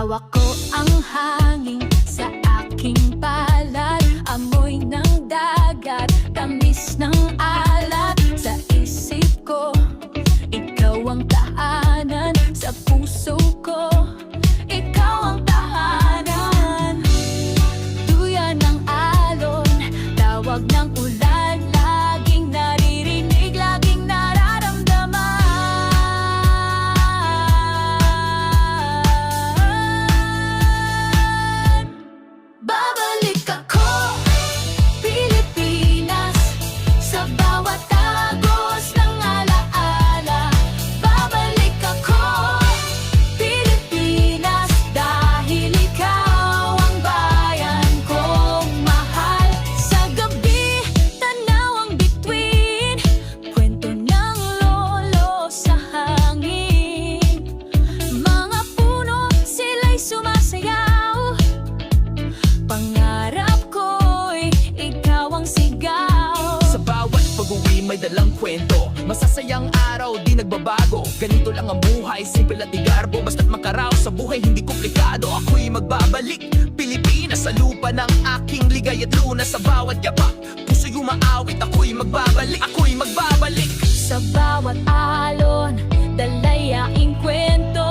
Hawak ko ang hangin sa aking palad, amoy ng dagat, tamis ng alat. Sa isip ko, ikaw ang tahanan. Sa puso ko, ikaw ang tahanan. Duyan ng alon, tawag ng ulan, laging naririnig, laging nararamdaman. Babalik ako, Pilipinas, sa bawat tagos ng alaala. Babalik ako, Pilipinas, dahil ikaw ang bayan kong mahal. Sa gabi, tanaw ang bituin, kwento ng lolo sa hangin. Mga puno, sila'y sumasayaw, pangarap ko'y ikaw ang sigaw. Sa bawat pag-uwi may dalang kwento, masasayang araw di nagbabago. Ganito lang ang buhay, simple at igarbo. Basta't makaraw sa buhay hindi komplikado. Ako'y magbabalik, Pilipinas, sa lupa ng aking ligay at lunas. Sa bawat yapak, puso'y umaawit. Ako'y magbabalik, ako'y magbabalik. Sa bawat alon, dalayaing kwento,